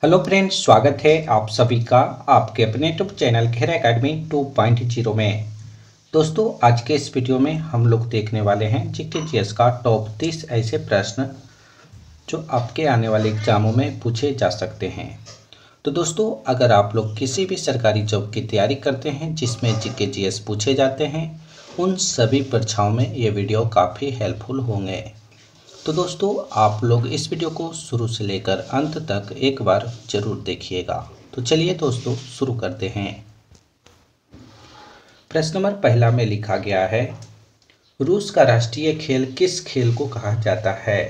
Hello friends, स्वागत है आप सभी का आपके अपने यूट्यूब चैनल खेरा एकेडमी 2.0 में। दोस्तों, आज के इस वीडियो में हम लोग देखने वाले हैं जीके जीएस का टॉप 30 ऐसे प्रश्न जो आपके आने वाले एग्जामों में पूछे जा सकते हैं। तो दोस्तों, अगर आप लोग किसी भी सरकारी जॉब की तैयारी करते हैं जिसमें जीके जीएस पूछे जाते हैं, उन सभी परीक्षाओं में ये वीडियो काफ़ी हेल्पफुल होंगे। तो दोस्तों, आप लोग इस वीडियो को शुरू से लेकर अंत तक एक बार जरूर देखिएगा। तो चलिए दोस्तों, शुरू करते हैं। प्रश्न नंबर पहला में लिखा गया है, रूस का राष्ट्रीय खेल किस खेल को कहा जाता है।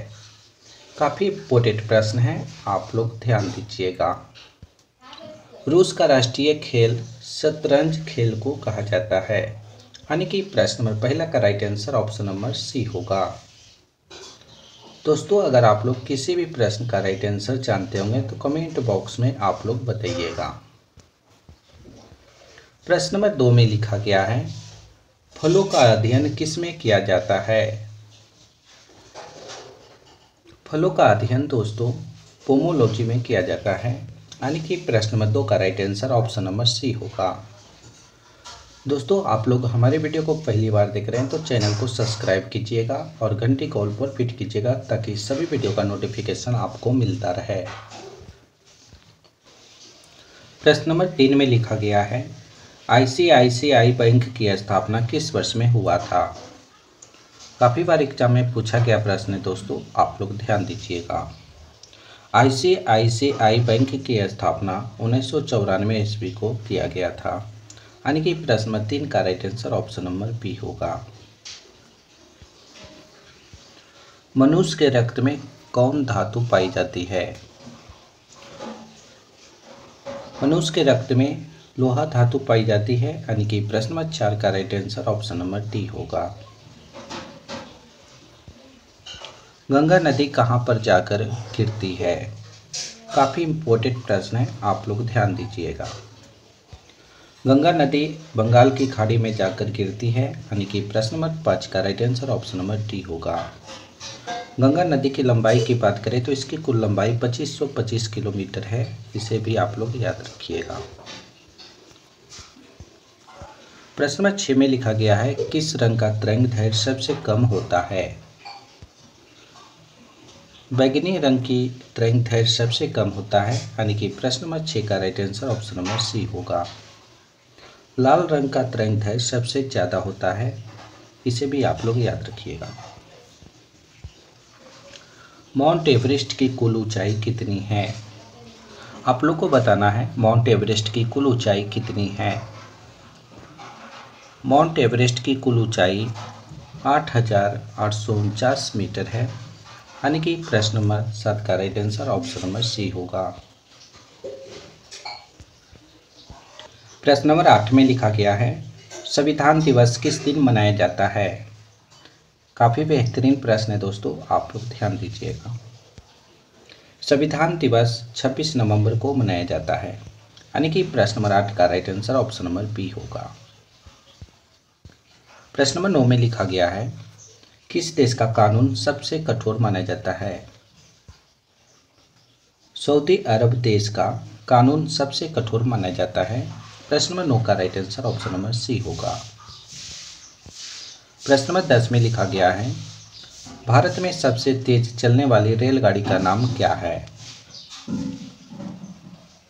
काफ़ी इम्पोर्टेंट प्रश्न है, आप लोग ध्यान दीजिएगा। रूस का राष्ट्रीय खेल शतरंज खेल को कहा जाता है, यानी कि प्रश्न नंबर पहला का right answer option number C होगा। दोस्तों, अगर आप लोग किसी भी प्रश्न का राइट आंसर जानते होंगे तो कमेंट बॉक्स में आप लोग बताइएगा। प्रश्न नंबर 2 में लिखा गया है, फलों का अध्ययन किस में किया जाता है। फलों का अध्ययन दोस्तों पोमोलॉजी में किया जाता है, यानी कि प्रश्न नंबर 2 का right answer option number C होगा। दोस्तों, आप लोग हमारे वीडियो को पहली बार देख रहे हैं तो चैनल को सब्सक्राइब कीजिएगा और घंटी कॉल पर हिट कीजिएगा ताकि सभी वीडियो का नोटिफिकेशन आपको मिलता रहे। प्रश्न नंबर 3 में लिखा गया है, आईसीआईसीआई बैंक की स्थापना किस वर्ष में हुआ था। काफ़ी बार एग्जाम में पूछा गया प्रश्न है दोस्तों, आप लोग ध्यान दीजिएगा। आईसीआईसीआई बैंक की स्थापना 1994 ईस्वी को किया गया था, यानी कि प्रश्न नंबर 3 का right answer option number B होगा। मनुष्य के रक्त में कौन धातु पाई जाती है। मनुष्य के रक्त में लोहा धातु पाई जाती है, यानी कि प्रश्न नंबर 4 का right answer option number D होगा। गंगा नदी कहाँ पर जाकर गिरती है। काफ़ी इम्पोर्टेंट प्रश्न है, आप लोग ध्यान दीजिएगा। गंगा नदी बंगाल की खाड़ी में जाकर गिरती है, यानी कि प्रश्न नंबर 5 का right answer option number D होगा। गंगा नदी की लंबाई की बात करें तो इसकी कुल लंबाई 2525 किलोमीटर है, इसे भी आप लोग याद रखिएगा। प्रश्न नंबर 6 में लिखा गया है, किस रंग का तरंगदैर्घ्य सबसे कम होता है। बैगनी रंग की तरंगदैर्घ्य सबसे कम होता है, यानी कि प्रश्न नंबर 6 का right answer option number C होगा। लाल रंग का तरंगदैर्घ्य सबसे ज़्यादा होता है, इसे भी आप लोग याद रखिएगा। माउंट एवरेस्ट की कुल ऊंचाई कितनी है। आप लोग को बताना है माउंट एवरेस्ट की कुल ऊंचाई कितनी है। माउंट एवरेस्ट की कुल ऊंचाई 8,849 मीटर है, यानी कि प्रश्न नंबर 7 का right answer option number C होगा। प्रश्न नंबर 8 में लिखा गया है, संविधान दिवस किस दिन मनाया जाता है। काफ़ी बेहतरीन प्रश्न है दोस्तों, आप लोग ध्यान दीजिएगा। संविधान दिवस 26 नवंबर को मनाया जाता है, यानी कि प्रश्न नंबर 8 का right answer option number B होगा। प्रश्न नंबर 9 में लिखा गया है, किस देश का कानून सबसे कठोर माना जाता है। सऊदी अरब देश का कानून सबसे कठोर माना जाता है, प्रश्न नंबर 9 का right answer option number C होगा। प्रश्न नंबर 10 में लिखा गया है, भारत में सबसे तेज चलने वाली रेलगाड़ी का नाम क्या है।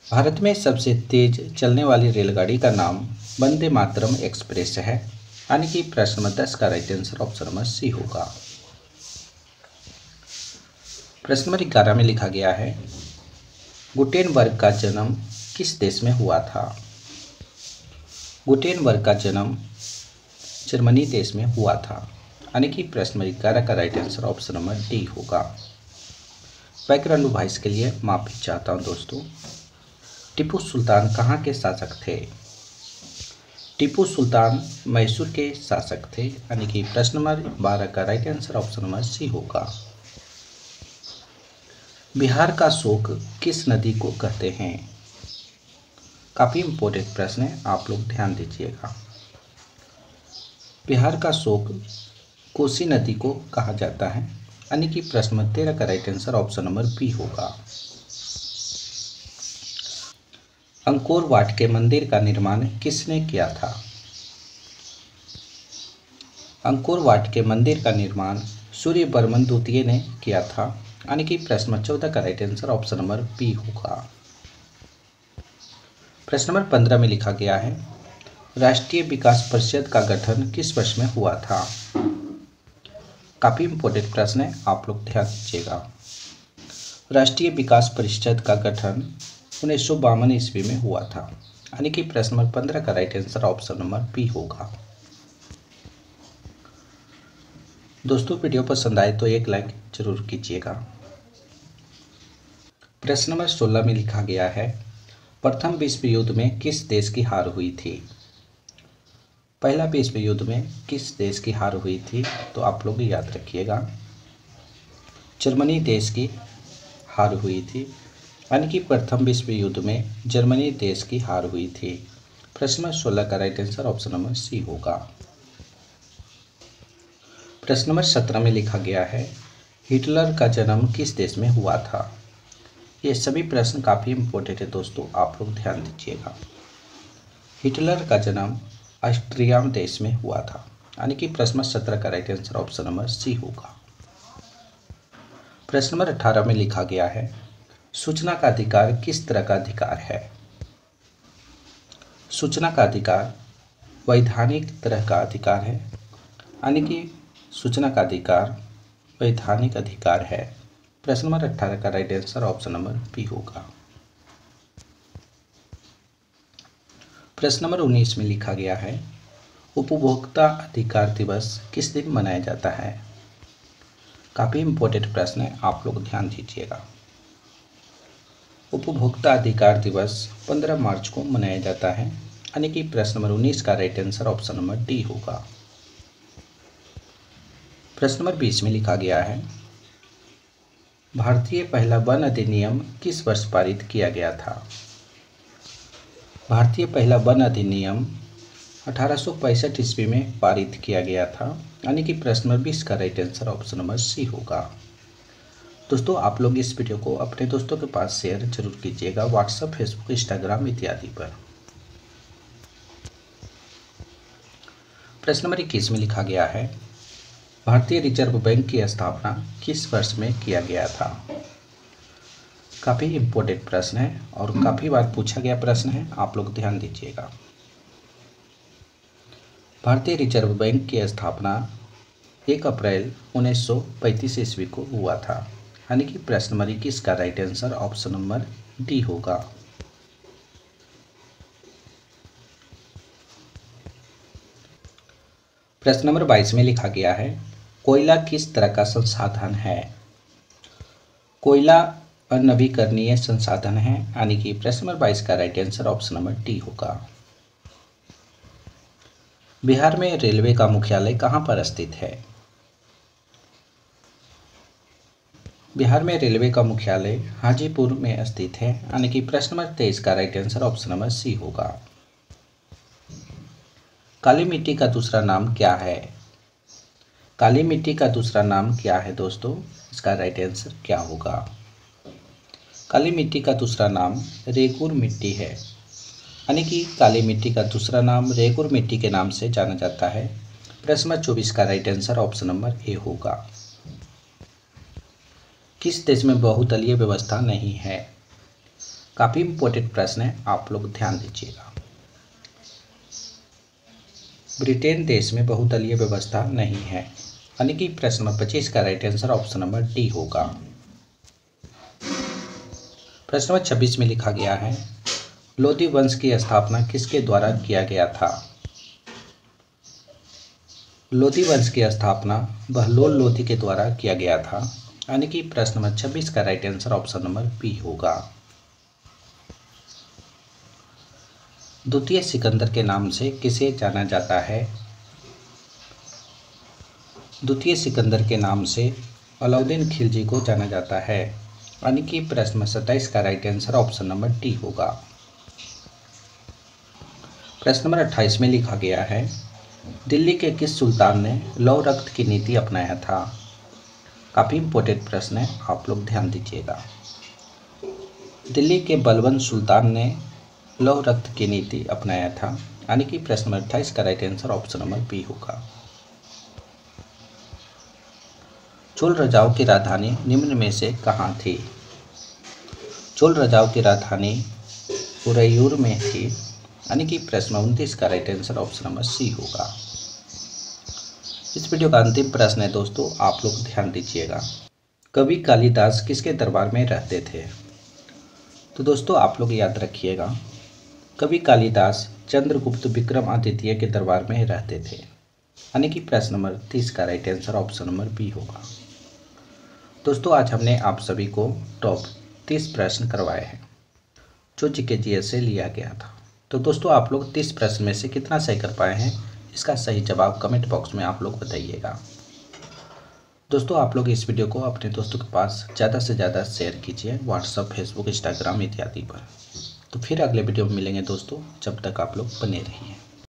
भारत में सबसे तेज चलने वाली रेलगाड़ी का नाम वंदे मातरम एक्सप्रेस है, यानी कि प्रश्न नंबर 10 का right answer option number C होगा। प्रश्न नंबर 11 में लिखा गया है, गुटेनबर्ग का जन्म किस देश में हुआ था। गुटेनबर्ग का जन्म जर्मनी देश में हुआ था, यानी कि प्रश्न नंबर 11 का right answer option number D होगा। बैकग्राउंड वॉइस के लिए माफी चाहता हूं दोस्तों। टीपू सुल्तान कहाँ के शासक थे। टीपू सुल्तान मैसूर के शासक थे, यानी कि प्रश्न नंबर 12 का right answer option number C होगा। बिहार का शोक किस नदी को कहते हैं। काफ़ी इम्पोर्टेंट प्रश्न है, आप लोग ध्यान दीजिएगा। बिहार का शोक कोसी नदी को कहा जाता है, यानी कि प्रश्न नंबर 13 का right answer option number B होगा। अंकोर वाट के मंदिर का निर्माण किसने किया था? अंकोर वाट के मंदिर का निर्माण सूर्यवर्मन द्वितीय ने किया था। यानी कि प्रश्न नंबर 14 का right answer option number B होगा। प्रश्न नंबर 15 में लिखा गया है, राष्ट्रीय विकास परिषद का गठन किस वर्ष में हुआ था? काफी इंपॉर्टेंट प्रश्न है, आप लोग ध्यान दीजिएगा। राष्ट्रीय विकास परिषद का गठन 1952 ईस्वी में हुआ था। यानी कि प्रश्न नंबर 15 का right answer option number B होगा। दोस्तों वीडियो पसंद आए तो एक लाइक जरूर कीजिएगा। प्रश्न नंबर 16 में लिखा गया है, प्रथम विश्व युद्ध में किस देश की हार हुई थी? पहला विश्व युद्ध में किस देश की हार हुई थी? तो आप लोग याद रखिएगा, जर्मनी देश की हार हुई थी। यानी कि प्रथम विश्व युद्ध में जर्मनी देश की हार हुई थी। प्रश्न नंबर 16 का right answer option number C होगा। प्रश्न नंबर 17 में लिखा गया है, हिटलर का जन्म किस देश में हुआ था? ये सभी प्रश्न काफ़ी इम्पोर्टेंट है दोस्तों, आप लोग ध्यान दीजिएगा। हिटलर का जन्म ऑस्ट्रिया देश में हुआ था। यानी कि प्रश्न नंबर 17 का right answer option number C होगा। प्रश्न नंबर 18 में लिखा गया है, सूचना का अधिकार किस तरह का अधिकार है? सूचना का अधिकार वैधानिक तरह का अधिकार है। यानी कि सूचना का अधिकार वैधानिक अधिकार है। प्रश्न नंबर 18 का right answer option number B होगा। प्रश्न नंबर 19 में लिखा गया है, उपभोक्ता अधिकार दिवस किस दिन मनाया जाता है? काफ़ी इंपॉर्टेंट प्रश्न है, आप लोग ध्यान दीजिएगा। उपभोक्ता अधिकार दिवस 15 मार्च को मनाया जाता है। यानी कि प्रश्न नंबर 19 का right answer option number D होगा। प्रश्न नंबर 20 में लिखा गया है, भारतीय पहला वन अधिनियम किस वर्ष पारित किया गया था? भारतीय पहला वन अधिनियम 1865 ईस्वी में पारित किया गया था। यानी कि प्रश्न नंबर 20 का right answer option number C होगा। दोस्तों आप लोग इस वीडियो को अपने दोस्तों के पास शेयर जरूर कीजिएगा, व्हाट्सएप, फेसबुक, इंस्टाग्राम इत्यादि पर। प्रश्न नंबर 21 में लिखा गया है, भारतीय रिजर्व बैंक की स्थापना किस वर्ष में किया गया था? काफ़ी इम्पोर्टेंट प्रश्न है और काफ़ी बार पूछा गया प्रश्न है, आप लोग ध्यान दीजिएगा। भारतीय रिजर्व बैंक की स्थापना 1 अप्रैल 1935 ईस्वी को हुआ था। यानी कि प्रश्न नंबर 21 का right answer option number D होगा। प्रश्न नंबर 22 में लिखा गया है, कोयला किस तरह का संसाधन है? कोयला अनवीकरणीय संसाधन है। यानी कि प्रश्न नंबर 22 का right answer option number D होगा। बिहार में रेलवे का मुख्यालय कहाँ पर स्थित है? बिहार में रेलवे का मुख्यालय हाजीपुर में स्थित है। यानी कि प्रश्न नंबर 23 का right answer option number C होगा। काली मिट्टी का दूसरा नाम क्या है? काली मिट्टी का दूसरा नाम क्या है दोस्तों? इसका राइट आंसर क्या होगा? काली मिट्टी का दूसरा नाम रेगुर मिट्टी है। यानी कि काली मिट्टी का दूसरा नाम रेगुर मिट्टी के नाम से जाना जाता है। प्रश्न नंबर 24 का right answer option number A होगा। किस देश में बहुदलीय व्यवस्था नहीं है? काफ़ी इंपॉर्टेंट प्रश्न है, आप लोग ध्यान दीजिएगा। ब्रिटेन देश में बहुदलीय व्यवस्था नहीं है। यानी कि प्रश्न नंबर 25 का right answer option number D होगा। प्रश्न नंबर 26 में लिखा गया है, लोधी वंश की स्थापना किसके द्वारा किया गया था? लोधी वंश की स्थापना बहलोल लोधी के द्वारा किया गया था। यानी कि प्रश्न नंबर 26 का right answer option number B होगा। द्वितीय सिकंदर के नाम से किसे जाना जाता है? द्वितीय सिकंदर के नाम से अलाउद्दीन खिलजी को जाना जाता है। यानी कि प्रश्न 27 का right answer option number D होगा। प्रश्न नंबर 28 में लिखा गया है, दिल्ली के किस सुल्तान ने लौ रक्त की नीति अपनाया था? काफ़ी इंपॉर्टेंट प्रश्न है, आप लोग ध्यान दीजिएगा। दिल्ली के बलबन सुल्तान ने लौह रक्त की नीति अपनाया था? यानी कि प्रश्न नंबर 28 का right answer option number B होगा। चोल राजाओं की राजधानी निम्न में से कहाँ थी? चोल राजाओं की राजधानी उरैयूर में थी, यानी कि प्रश्न 29 का right answer option number C होगा। इस वीडियो का अंतिम प्रश्न है दोस्तों, आप लोग ध्यान दीजिएगा। कवि कालिदास किसके दरबार में रहते थे? तो दोस्तों आप लोग याद रखिएगा, कवि कालिदास चंद्रगुप्त विक्रमादित्य के दरबार में रहते थे, यानी कि प्रश्न नंबर 30 का right answer option number B होगा। दोस्तों आज हमने आप सभी को टॉप 30 प्रश्न करवाए हैं जो जीके जीएस से लिया गया था। तो दोस्तों आप लोग 30 प्रश्न में से कितना सही कर पाए हैं, इसका सही जवाब कमेंट बॉक्स में आप लोग बताइएगा। दोस्तों आप लोग इस वीडियो को अपने दोस्तों के पास ज़्यादा से ज़्यादा शेयर कीजिए, व्हाट्सएप, फेसबुक, इंस्टाग्राम इत्यादि पर। तो फिर अगले वीडियो में मिलेंगे दोस्तों, जब तक आप लोग बने रहिए।